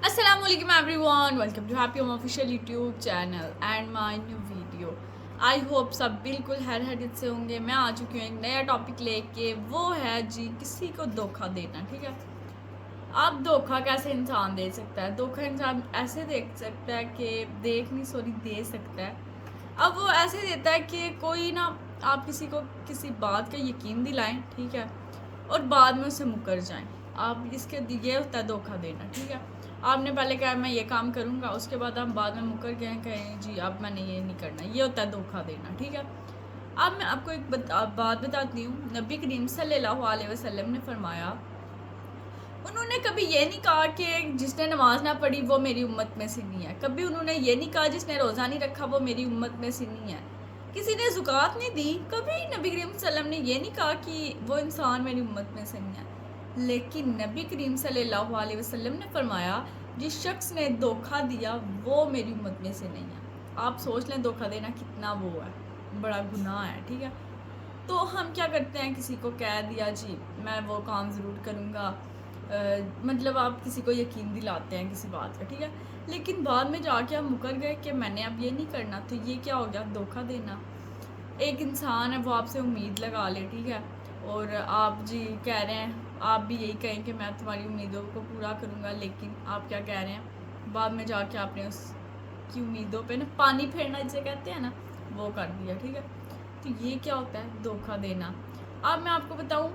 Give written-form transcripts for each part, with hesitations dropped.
Assalamu alaikum everyone, welcome to Happy Home Official YouTube channel and my new video. I hope सब बिल्कुल हैरियत से होंगे। मैं आ चुकी हूँ एक नया टॉपिक लेके, वो है जी किसी को धोखा देना। ठीक है, अब धोखा कैसे इंसान दे सकता है? धोखा इंसान ऐसे दे सकता है कि दे सकता है। अब वो ऐसे देता है कि कोई ना, आप किसी को किसी बात का यकीन दिलाएं, ठीक है, और बाद में उससे मुकर जाएं। आप इसके ये होता है धोखा देना। ठीक है, आपने पहले कहा मैं ये काम करूँगा, उसके बाद आप बाद में मुकर गए, कहें जी अब मैंने ये नहीं करना, ये होता है धोखा देना। ठीक है, अब मैं आपको एक बात बताती हूँ। नबी करीम सल्लल्लाहु अलैहि वसल्लम ने फरमाया, उन्होंने कभी ये नहीं कहा कि जिसने नमाज ना पढ़ी वो मेरी उम्मत में से नहीं है। कभी उन्होंने ये नहीं कहा जिसने रोज़ा नहीं रखा वो मेरी उम्मत में से नहीं है। किसी ने ज़ुकात नहीं दी, कभी नबी करीम सल्लल्लाहु अलैहि वसल्लम ने ये नहीं कहा कि वो इंसान मेरी उम्मत में से नहीं है। लेकिन नबी करीम सल्लल्लाहु अलैहि वसल्लम ने फरमाया, जिस शख्स ने धोखा दिया वो मेरी उम्मत में से नहीं है। आप सोच लें धोखा देना कितना वो है, बड़ा गुनाह है। ठीक है, तो हम क्या करते हैं, किसी को कह दिया जी मैं वो काम ज़रूर करूँगा, मतलब आप किसी को यकीन दिलाते हैं किसी बात का, ठीक है, लेकिन बाद में जाके आप मुकर गए कि मैंने अब ये नहीं करना, तो ये क्या हो गया? धोखा देना। एक इंसान है वो आपसे उम्मीद लगा ले, ठीक है, और आप जी कह रहे हैं, आप भी यही कहें कि मैं तुम्हारी उम्मीदों को पूरा करूँगा, लेकिन आप क्या कह रहे हैं, बाद में जाके आपने उसकी उम्मीदों पे ना पानी फेरना जिसे कहते हैं ना, वो कर दिया। ठीक है, तो ये क्या होता है? धोखा देना। अब मैं आपको बताऊँ,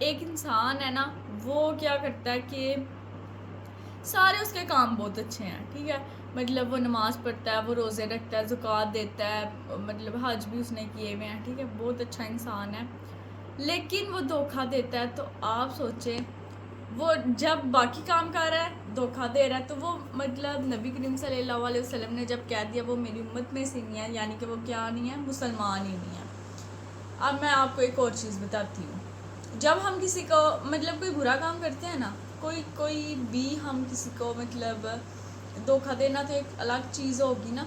एक इंसान है ना, वो क्या करता है कि सारे उसके काम बहुत अच्छे हैं। ठीक है, मतलब वो नमाज़ पढ़ता है, वो रोज़े रखता है, ज़कात देता है, मतलब हज भी उसने किए हुए हैं। ठीक है, बहुत अच्छा इंसान है, लेकिन वो धोखा देता है। तो आप सोचें, वो जब बाकी काम कर रहा है धोखा दे रहा है, तो वो मतलब नबी करीम सल्लल्लाहु अलैहि वसल्लम ने जब कह दिया वो मेरी उम्मत में से नहीं है, यानी कि वो क्या नहीं है? मुसलमान ही नहीं है। अब मैं आपको एक और चीज़ बताती हूँ। जब हम किसी को मतलब कोई बुरा काम करते हैं ना, कोई भी हम किसी को मतलब धोखा देना तो एक अलग चीज़ होगी ना,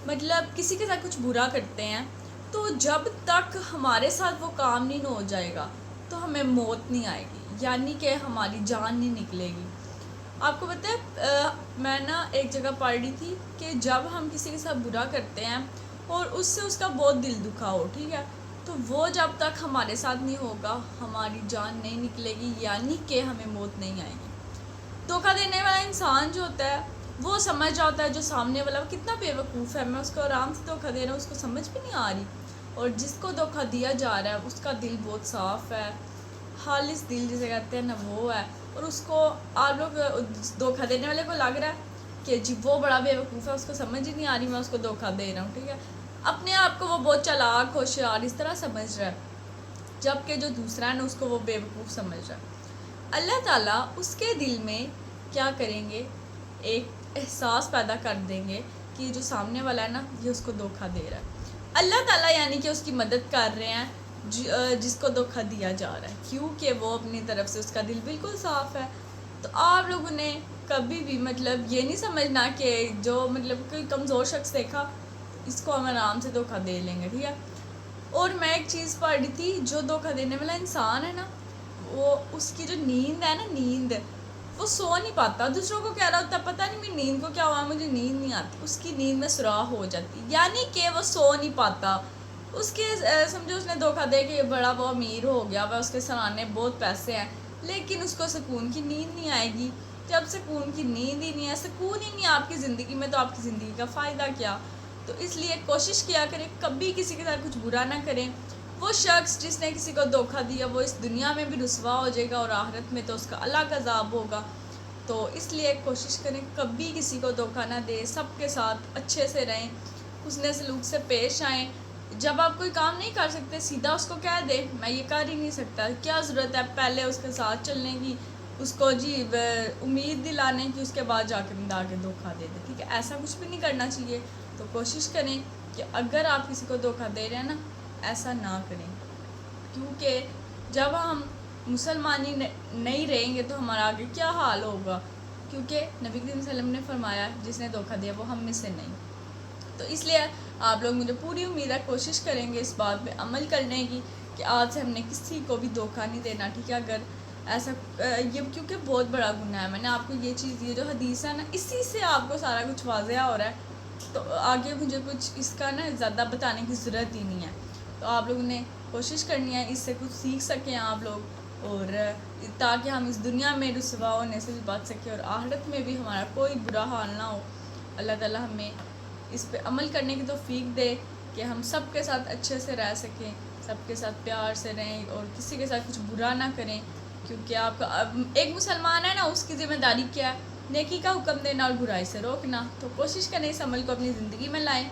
मतलब किसी के साथ कुछ बुरा करते हैं, तो जब तक हमारे साथ वो काम नहीं हो जाएगा तो हमें मौत नहीं आएगी, यानी कि हमारी जान नहीं निकलेगी। आपको पता है, मैं ना एक जगह पढ़ रही थी कि जब हम किसी के साथ बुरा करते हैं और उससे उसका बहुत दिल दुखा हो, ठीक है, तो वो जब तक हमारे साथ नहीं होगा हमारी जान नहीं निकलेगी, यानी कि हमें मौत नहीं आएगी। धोखा देने वाला इंसान जो होता है वो समझ जाता है जो सामने वाला वो कितना बेवकूफ़ है, मैं उसको आराम से धोखा दे रहा हूँ, उसको समझ भी नहीं आ रही। और जिसको धोखा दिया जा रहा है उसका दिल बहुत साफ़ है, खालिस दिल जिसे कहते हैं ना, वो है। और उसको आप लोग धोखा देने वाले को लग रहा है कि जी वो बड़ा बेवकूफ़ है, उसको समझ ही नहीं आ रही मैं उसको धोखा दे रहा हूँ। ठीक है, अपने आप को वो बहुत चालाक होशियार इस तरह समझ रहा है, जबकि जो दूसरा है ना उसको वो बेवकूफ़ समझ रहा है। अल्लाह ताला उसके दिल में क्या करेंगे, एक एहसास पैदा कर देंगे कि जो सामने वाला है ना ये उसको धोखा दे रहा है। अल्लाह ताला यानी कि उसकी मदद कर रहे हैं जिसको धोखा दिया जा रहा है, क्योंकि वो अपनी तरफ से उसका दिल बिल्कुल साफ़ है। तो आप लोगों ने कभी भी मतलब ये नहीं समझना कि जो मतलब कोई कमज़ोर शख्स देखा इसको हम आराम से धोखा दे लेंगे। ठीक है, और मैं एक चीज़ पढ़ रही थी, जो धोखा देने वाला इंसान है ना, वो उसकी जो नींद है ना, नींद वो सो नहीं पाता, दूसरों को कह रहा होता पता नहीं मेरी नींद को क्या हुआ, मुझे नींद नहीं आती, उसकी नींद में सुराख हो जाती, यानी कि वो सो नहीं पाता। उसके समझो उसने धोखा दे के बड़ा वो अमीर हो गया, वह उसके सराहने बहुत पैसे हैं, लेकिन उसको सुकून की नींद नहीं आएगी। जब सुकून की नींद ही नहीं है, सुकून ही नहीं है आपकी ज़िंदगी में, तो आपकी ज़िंदगी का फ़ायदा क्या? तो इसलिए कोशिश किया करें कभी किसी के साथ कुछ बुरा ना करें। वो शख्स जिसने किसी को धोखा दिया वो इस दुनिया में भी रुसवा हो जाएगा और आखिरत में तो उसका अलग अजाब होगा। तो इसलिए कोशिश करें कभी किसी को धोखा ना दें, सबके साथ अच्छे से रहें, उसने सलूक से पेश आएँ। जब आप कोई काम नहीं कर सकते सीधा उसको कह दें मैं ये कर ही नहीं सकता, क्या ज़रूरत है पहले उसके साथ चलने की, उसको जी उम्मीद दिलाने की, उसके बाद जाके बंदा आके धोखा दे दे। ठीक है, ऐसा कुछ भी नहीं करना चाहिए। तो कोशिश करें कि अगर आप किसी को धोखा दे रहे हैं ना, ऐसा ना करें, क्योंकि जब हम मुसलमानी नहीं रहेंगे तो हमारा आगे क्या हाल होगा, क्योंकि नबी करीम सल्लल्लाहु अलैहि वसल्लम ने फरमाया जिसने धोखा दिया वो हम में से नहीं। तो इसलिए आप लोग, मुझे पूरी उम्मीद है कोशिश करेंगे इस बात पे अमल करने की कि आज से हमने किसी को भी धोखा नहीं देना। ठीक है, अगर ایسا یہ کیونکہ بہت بڑا گناہ ہے. میں نے آپ کو یہ چیز یہ جو حدیث ہے نا اسی سے آپ کو سارا کچھ واضح ہو رہا ہے, تو آگے مجھے کچھ اس کا نا زیادہ بتانے کی ضرورت ہی نہیں ہے. تو آپ لوگوں نے کوشش کرنی ہے اس سے کچھ سیکھ سکیں آپ لوگ, اور تاکہ ہم اس دنیا میں رسوا ہونے سے بھی بچ سکیں اور آخرت میں بھی ہمارا کوئی برا حال نہ ہو. اللہ تعالیٰ ہمیں اس پہ عمل کرنے کی توفیق دے کہ ہم سب کے ساتھ اچھے سے رہ سکیں, سب کے ساتھ پیار سے رہیں اور کسی کے ساتھ کچھ برا نہ کریں. کیونکہ آپ کا ایک مسلمان ہے نا, اس کی ذمہ داری کیا ہے؟ نیکی کا حکم دینا اور برائی سے روکنا. تو کوشش کریں اس عمل کو اپنی زندگی میں لائیں,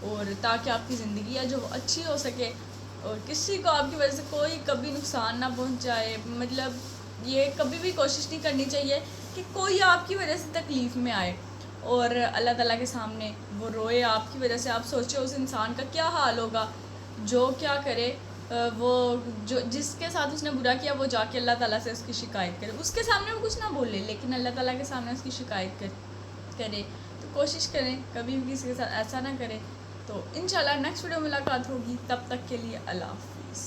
اور تاکہ آپ کی زندگی ہے جو اچھی ہو سکے اور کسی کو آپ کی وجہ سے کوئی کبھی نقصان نہ پہنچائے. مطلب یہ کبھی بھی کوشش نہیں کرنی چاہیے کہ کوئی آپ کی وجہ سے تکلیف میں آئے اور اللہ تعالیٰ کے سامنے وہ روئے آپ کی وجہ سے. آپ سوچیں اس انسان کا کیا حال ہوگا جو کیا کرے, وہ جو جس کے ساتھ اس نے برا کیا وہ جا کے اللہ تعالیٰ سے اس کی شکایت کرے. اس کے سامنے وہ کچھ نہ بولے لیکن اللہ تعالیٰ کے سامنے اس کی شکایت کرے. تو کوشش کریں کبھی بھی کسی کے ساتھ ایسا نہ کریں. تو انشاءاللہ نیکسٹ ویڈیو ملاقات ہوگی, تب تک کے لیے اللہ حافظ.